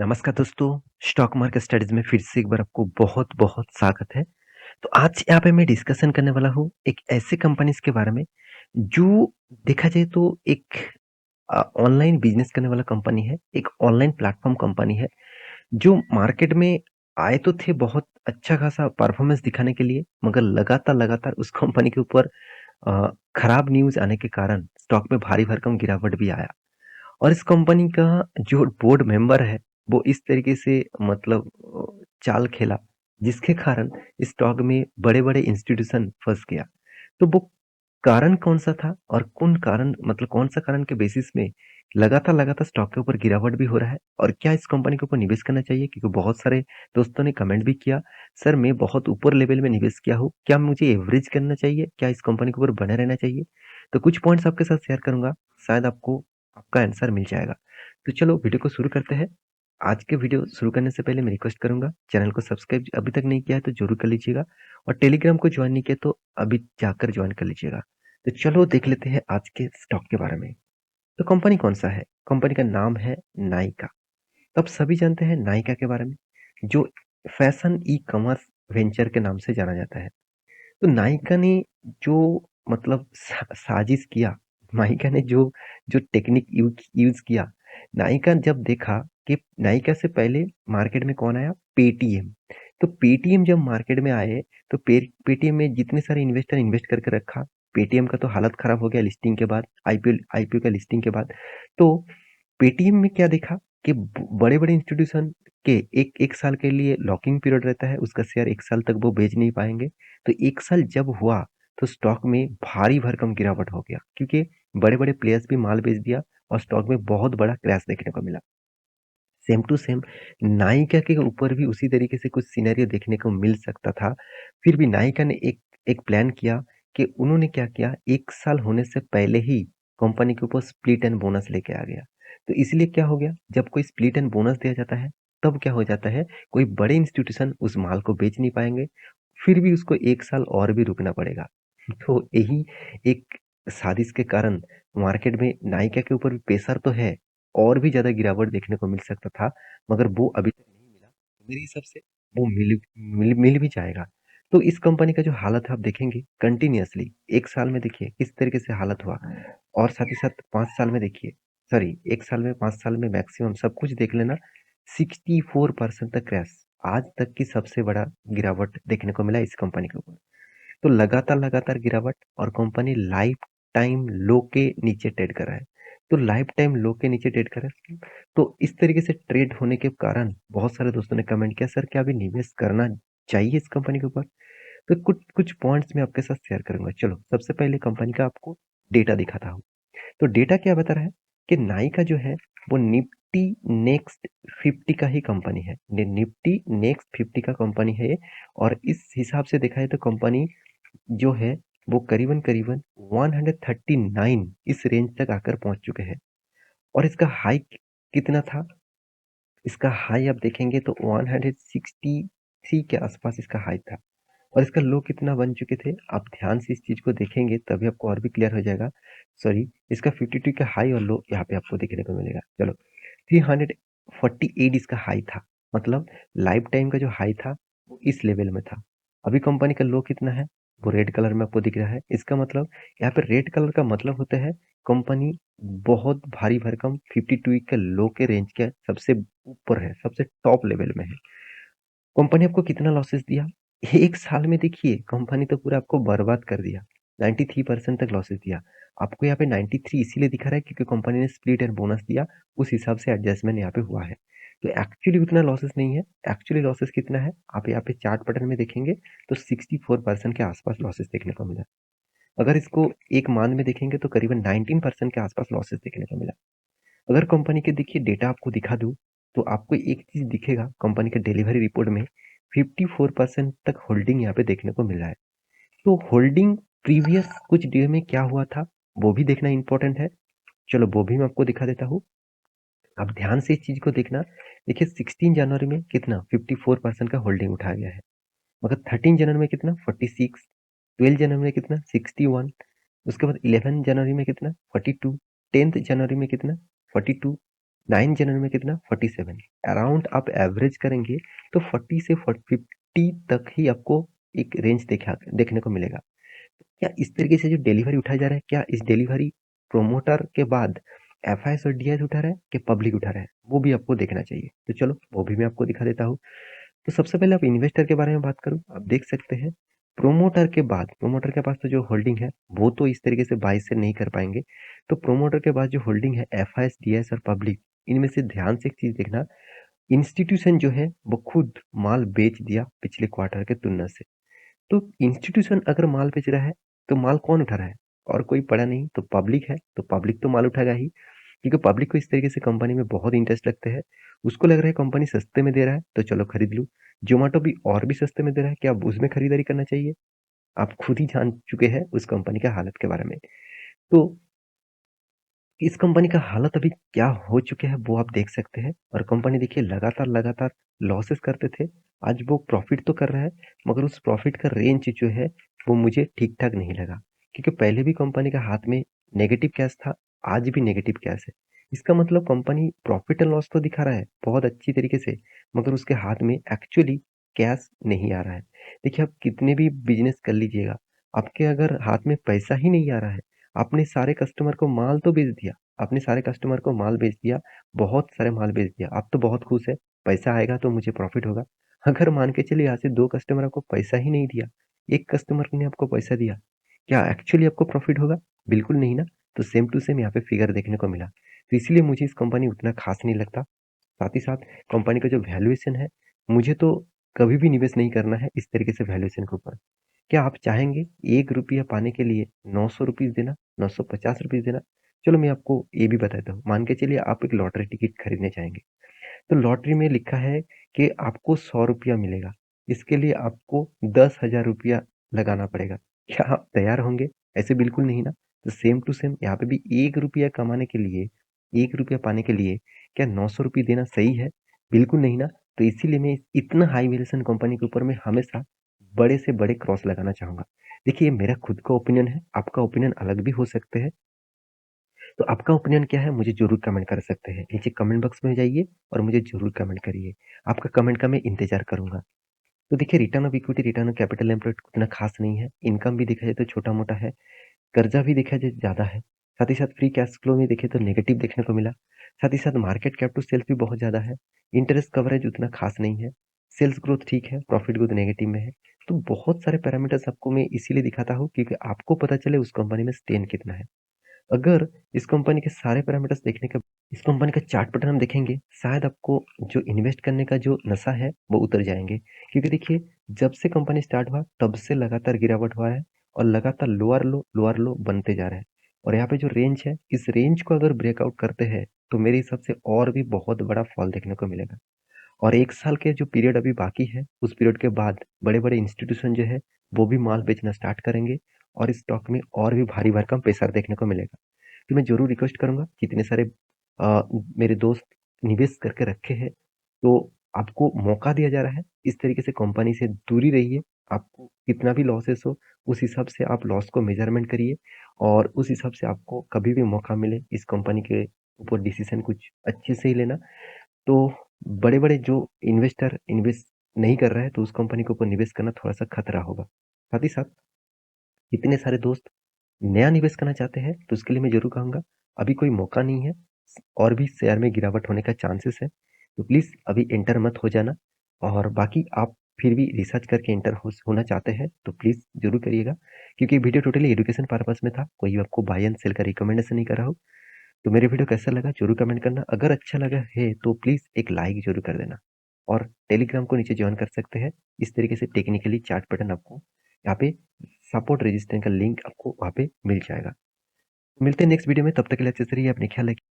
नमस्कार दोस्तों, stock market studies में फिर से एक बार आपको बहुत-बहुत स्वागत है। तो आज यहाँ पे मैं डिस्कशन करने वाला हूँ एक ऐसे कंपनीज़ के बारे में, जो देखा जाए तो एक ऑनलाइन बिज़नेस करने वाला कंपनी है, एक ऑनलाइन प्लेटफ़ॉर्म कंपनी है, जो मार्केट में आए तो थे बहुत अच्छा खासा परफ़ॉर्मेंस दिखाने के लिए, मगर लगातार-लगातार उस कंपनी के ऊपर खराब न्यूज़ आने के कारण स्टॉक में भारी भरकम गिरावट भी आया। और इस कंपनी का जो बोर्ड मेंबर है, वो इस तरीके से मतलब चाल खेला, जिसके कारण स्टॉक में बड़े-बड़े इंस्टीट्यूशन फँस गया। तो वो कारण कौन-सा था और कौन कारण मतलब कौन-सा कारण के बेसिस में लगातार-लगातार स्टॉक के ऊपर गिरावट भी हो रहा है और क्या इस कंपनी के ऊपर निवेश करना चाहिए? क्योंकि बहुत सारे दोस्तों ने कमेंट भी किया, "सर मैं बहुत ऊपर लेवल में निवेश किया हूँ, क्या मुझे एवरेज करना चाहिए? क्या इस कंपनी के ऊपर बने रहना चाहिए?" तो कुछ पॉइंट्स आपके साथ शेयर करूँगा, शायद आपको आपका आंसर मिल जाएगा। तो चलो वीडियो को शुरू करते हैं। आज के वीडियो शुरू करने से पहले मैं रिक्वेस्ट करूँगा, चैनल को सब्सक्राइब अभी तक नहीं किया है तो ज़रूर कर लीजिएगा और टेलीग्राम को जॉइन नहीं किया तो अभी जाकर जॉइन कर लीजिएगा। तो चलो देख लेते हैं आज के स्टॉक के बारे में। तो कंपनी कौन-सा है? कंपनी का नाम है नायका। तो आप सभी जानते हैं नायका के बारे में, जो फैशन ई-कॉमर्स वेंचर के नाम से जाना जाता है। तो नायका ने जो मतलब साजिश किया, नायका ने जो जो टेक्निक यूज़ किया, नायका जब देखा कि नायका से पहले मार्केट में कौन आया? पेटीएम। तो पेटीएम जब मार्केट में आए, तो पेटीएम में जितने सारे इन्वेस्टर इन्वेस्ट करके रखा, पेटीएम का तो हालत खराब हो गया लिस्टिंग के बाद, आईपीओ का लिस्टिंग के बाद। तो पेटीएम में क्या देखा कि बड़े-बड़े इंस्टीट्यूशन के 1 साल के लिए लॉकिंग पीरियड रहता है, उसका शेयर 1 साल तक वो बेच नहीं पाएँगे। तो 1 साल जब हुआ, तो स्टॉक में भारी भरकम गिरावट हो गया, क्योंकि बड़े-बड़े प्लेयर्स भी माल बेच दिया और स्टॉक में बहुत बड़ा क्रैश देखने को मिला। सेम टू सेम नायिका के ऊपर भी उसी तरीके से कुछ सिनेरियो देखने को मिल सकता था। फिर भी नायिका ने एक एक प्लान किया कि उन्होंने क्या किया, 1 साल होने से पहले ही कंपनी के ऊपर स्प्लिट एंड बोनस लेके आ गया। तो इसलिए क्या हो गया, जब कोई स्प्लिट एंड बोनस दिया जाता है, तब क्या हो जाता है, कोई बड़े इंस्टीट्यूशन उस माल को बेच नहीं पाएँगे, फिर भी उसको 1 साल और भी रुकना पड़ेगा। तो यही एक साजिश के कारण मार्केट में नायिका के ऊपर भी प्रेशर तो है, और भी ज़्यादा गिरावट देखने को मिल सकता था, मगर वो अभी तक नहीं मिला। तो मेरे हिसाब से वो मिल भी जाएगा। तो इस कंपनी का जो हालत है आप देखेंगे कंटिन्यूअसली 1 साल में देखिए किस तरीके से हालत हुआ और साथ ही साथ 5 साल में देखिए सॉरी 1 साल में 5 साल में मैक्सिमम सब कुछ देख लेना 64% तक क्रैश। आज तक की सबसे बड़ा गिरावट देखने को मिला इस कंपनी के ऊपर। तो लगातार-लगातार गिरावट और कंपनी लाइफ टाइम लो के नीचे ट्रेड कर रहा है। तो लाइफ टाइम लो के नीचे ट्रेड कर रहा है, तो इस तरीके से ट्रेड होने के कारण बहुत सारे दोस्तों ने कमेंट किया, "सर क्या अभी निवेश करना चाहिए इस कंपनी के ऊपर?" तो कुछ कुछ पॉइंट्स मैं आपके साथ शेयर करूँगा। चलो, सबसे पहले कंपनी का आपको डेटा दिखाता हूँ। तो डेटा क्या बता रहा है कि नाइका जो है, वो निफ्टी नेक्स्ट 50 का ही कंपनी है। निफ्टी नेक्स्ट 50 का कंपनी है ये और इस हिसाब से देखा जाए तो कंपनी जो है वो करीबन-करीबन 139 इस रेंज तक आकर पहुँच चुके हैं और इसका हाई कितना था? इसका हाई आप देखेंगे तो 163 के आसपास इसका हाई था और इसका लो कितना बन चुके थे? आप ध्यान से इस चीज़ को देखेंगे तभी आपको और भी क्लियर हो जाएगा। सॉरी, इसका 52 का हाई और लो यहाँ पे आपको देखने को मिलेगा। चलो, 348 इसका हाई था, मतलब लाइफ टाइम का जो हाई था, वो इस लेवल में था। अभी कंपनी का लो कितना है? वो रेड कलर में आपको दिख रहा है। इसका मतलब यहाँ पे रेड कलर का मतलब होता है कंपनी बहुत भारी भरकम 52 के लो के रेंज के सबसे ऊपर है, सबसे टॉप लेवल में है। कंपनी आपको कितना लॉसेस दिया? 1 साल में देखिए कंपनी तो पूरा आपको बर्बाद कर दिया। 93% तक लॉसेस दिया। आपको यहाँ पे 93 इसीलिए दिखा रहा है क्योंकि कंपनी ने स्प्लिट एंड बोनस दिया, उस हिसाब से एडजस्टमेंट यहाँ पे हुआ है। तो एक्चुअली उतना लॉसेस नहीं है, एक्चुअली लॉसेस कितना है? आप यहाँ पे चार्ट पैटर्न में देखेंगे तो 64% के आसपास लॉसेस देखने को मिला। अगर इसको 1 मंथ में देखेंगे तो करीबन 19% के आसपास लॉसेस देखने को मिला। अगर कंपनी के देखिए डेटा आपको दिखा दूँ, तो आपको एक चीज़ दिखेगा कंपनी के डिलीवरी रिपोर्ट में 54% तक होल्डिंग यहाँ पे देखने को मिला है। तो होल्डिंग प्रीवियस कुछ डे में क्या हुआ था, वो भी देखना इम्पोर्टेंट है। चलो वो भी मैं आपको दिखा देता हूँ। आप ध्यान से इस चीज़ को देखना। देखिए 16 जनवरी में कितना 54% का होल्डिंग उठाया गया है। मगर 13 जनवरी में कितना 46, 12 जनवरी में कितना 61, उसके बाद 11 जनवरी में कितना 42, 10th जनवरी में कितना 42, 9 जनवरी में कितना 47, अराउंड आप एवरेज करेंगे तो 40 से 50 तक ही आपको एक रेंज देखने को मिलेगा। क्या इस तरीके से जो डिलीवरी उठाया जा रहा है, क्या इस डिलीवरी प्रोमोटर के बाद एफआईएस और डीआईएस उठा रहा है कि पब्लिक उठा रहा है, वो भी आपको देखना चाहिए। तो चलो वो भी मैं आपको दिखा देता हूँ। तो सबसे पहले आप इन्वेस्टर के बारे में बात करूँ, आप देख सकते हैं प्रोमोटर के बाद, प्रोमोटर के पास तो जो होल्डिंग है वो तो इस तरीके से बाई से नहीं कर पाएंगे। तो प्रोमोटर के बाद जो होल्डिंग है एफआईएस डीआईएस और पब्लिक, इनमें से ध्यान से एक चीज देखना, इंस्टीट्यूशन जो है वो खुद माल बेच दिया पिछले क्वार्टर के तुलना से। तो इंस्टीट्यूशन अगर माल बेच रहा है तो माल कौन उठा रहा है? और कोई पड़ा नहीं तो पब्लिक है, तो पब्लिक तो माल उठाएगा ही, क्योंकि पब्लिक को इस तरीके से कंपनी में बहुत इंटरेस्ट लगते हैं। उसको लग रहा है कंपनी सस्ते में दे रहा है तो चलो खरीद लूँ। जोमेटो भी और भी सस्ते में दे रहा है, क्या अब उसमें खरीदारी करना चाहिए? आप खुद ही जान चुके हैं उस कंपनी के हालत के बारे में। तो इस कंपनी का हालत अभी क्या हो चुके हैं वो आप देख सकते हैं। और कंपनी देखिए लगातार लगातार लॉसेस करते थे, आज वो प्रॉफिट तो कर रहा है, मगर उस प्रॉफिट का रेंज जो है वो मुझे ठीक ठाक नहीं लगा, क्योंकि पहले भी कंपनी का हाथ में नेगेटिव कैश था, आज भी नेगेटिव कैश है। इसका मतलब कंपनी प्रॉफिट एंड लॉस तो दिखा रहा है बहुत अच्छी तरीके से, मगर उसके हाथ में एक्चुअली कैश नहीं आ रहा है। देखिए आप कितने भी बिजनेस कर लीजिएगा, आपके अगर हाथ में पैसा ही नहीं आ रहा है, आपने सारे कस्टमर को माल तो बेच दिया, आपने सारे कस्टमर को माल बेच दिया, बहुत सारे माल बेच दिया, आप तो बहुत खुश है, पैसा आएगा तो मुझे प्रॉफिट होगा। अगर मान के चलिए यहाँ से 2 कस्टमर आपको पैसा ही नहीं दिया, 1 कस्टमर ने आपको पैसा दिया, क्या एक्चुअली आपको प्रॉफिट होगा? बिल्कुल नहीं ना। तो सेम टू सेम यहाँ पे फिगर देखने को मिला। तो इसीलिए मुझे इस कंपनी उतना खास नहीं लगता। साथ ही साथ कंपनी का जो वैल्यूएशन है, मुझे तो कभी भी निवेश नहीं करना है इस तरीके से वैल्यूएशन के ऊपर। क्या आप चाहेंगे 1 रुपया पाने के लिए 900 रुपीज़ देना, 950 रुपीज़ देना? चलो मैं आपको ये भी बताता हूँ। मान के चलिए आप एक लॉटरी टिकट खरीदने चाहेंगे, तो लॉटरी में लिखा है कि आपको 100 रुपया मिलेगा। इसके लिए आपको 10,000 रुपया लगाना पड़ेगा। क्या आप तैयार होंगे? ऐसे बिल्कुल नहीं ना। तो सेम टू सेम यहाँ पे भी 1 रुपया कमाने के लिए, 1 रुपया पाने के लिए क्या 900 रुपये देना सही है? बिल्कुल नहीं ना। तो इसीलिए मैं इतना हाई वैल्यूएशन कंपनी के ऊपर मैं हमेशा बड़े से बड़े क्रॉस लगाना चाहूँगा। देखिए ये मेरा खुद का ओपिनियन है, आपका ओपिनियन अलग भी हो सकते हैं। तो आपका ओपिनियन क्या है मुझे ज़रूर कमेंट कर सकते हैं। नीचे कमेंट बॉक्स में जाइए और मुझे ज़रूर कमेंट करिए। आपका कमेंट का मैं इंतज़ार करूँगा। तो देखिए return of equity, return of capital employed उतना खास नहीं है। इनकम भी देखा जाए तो छोटा-मोटा है। कर्जा भी देखा जाए ज़्यादा है। साथ ही साथ फ्री कैश फ्लो में देखें तो नेगेटिव देखने को मिला। साथ ही साथ मार्केट कैप टू सेल्स भी बहुत ज़्यादा है। इंटरेस्ट कवरेज उतना खास नहीं है। सेल्स ग्रोथ ठीक है, प्रॉफिट ग्रोथ नेगेटिव में है। तो बहुत सारे पैरामीटर्स आपको मैं इसीलिए दिखाता हूँ क्योंकि आपको पता चले उस कंपनी में स्टेन कितना है। अगर इस कंपनी के सारे पैरामीटर्स देखने के इस कंपनी का चार्ट पैटर्न हम देखेंगे, शायद आपको जो इन्वेस्ट करने का जो नशा है वो उतर जाएँगे। क्योंकि देखिए जब से कंपनी स्टार्ट हुआ तब से लगातार गिरावट हुआ है और लगातार लोअर लो बनते जा रहा है। और यहाँ पे जो रेंज है, इस रेंज को अगर ब्रेकआउट करते हैं तो मेरे हिसाब से और भी बहुत बड़ा फॉल देखने को मिलेगा। और 1 साल के जो पीरियड अभी बाकी है, उस पीरियड के बाद बड़े-बड़े इंस्टीट्यूशन जो है, वो भी माल बेचना स्टार्ट करेंगे और इस स्टॉक में और भी भारी भरकम पैसा देखने को मिलेगा। तो मैं ज़रूर रिक्वेस्ट करूँगा जितने सारे मेरे दोस्त निवेश करके रखे हैं, तो आपको मौका दिया जा रहा है, इस तरीके से कंपनी से दूरी रहिए। आपको कितना भी लॉसेस हो, उस हिसाब से आप लॉस को मेज़रमेंट करिए और उस हिसाब से आपको कभी भी मौका मिले इस कंपनी के ऊपर डिसीज़न कुछ अच्छे से ही लेना। तो बड़े-बड़े जो इन्वेस्टर इन्वेस्ट नहीं कर रहे हैं, तो उस कंपनी के ऊपर निवेश करना थोड़ा-सा खतरा होगा। साथ ही साथ इतने सारे दोस्त नया निवेश करना चाहते हैं, तो उसके लिए मैं ज़रूर कहूँगा, अभी कोई मौका नहीं है और भी शेयर में गिरावट होने का चांसेस है, तो प्लीज़ अभी एंटर मत हो जाना। और बाकी आप फिर भी रिसर्च करके एंटर होना चाहते हैं, तो प्लीज़ ज़रूर करिएगा, क्योंकि वीडियो टोटली एजुकेशन पर्पज़ में था, कोई आपको बाय एंड सेल का रिकमेंडेशन नहीं कर रहा हूँ। तो मेरे वीडियो कैसा लगा ज़रूर कमेंट करना। अगर अच्छा लगा है तो प्लीज़ एक लाइक ज़रूर कर देना और टेलीग्राम को नीचे जॉइन कर सकते हैं। इस तरीके से टेक्निकली चार्ट पैटर्न आपको यहाँ पे सपोर्ट रजिस्टर का लिंक आपको वहाँ पे मिल जाएगा। मिलते हैं नेक्स्ट वीडियो में, तब तक के लिए अच्छे से रहिए, अपने ख्याल रखिए।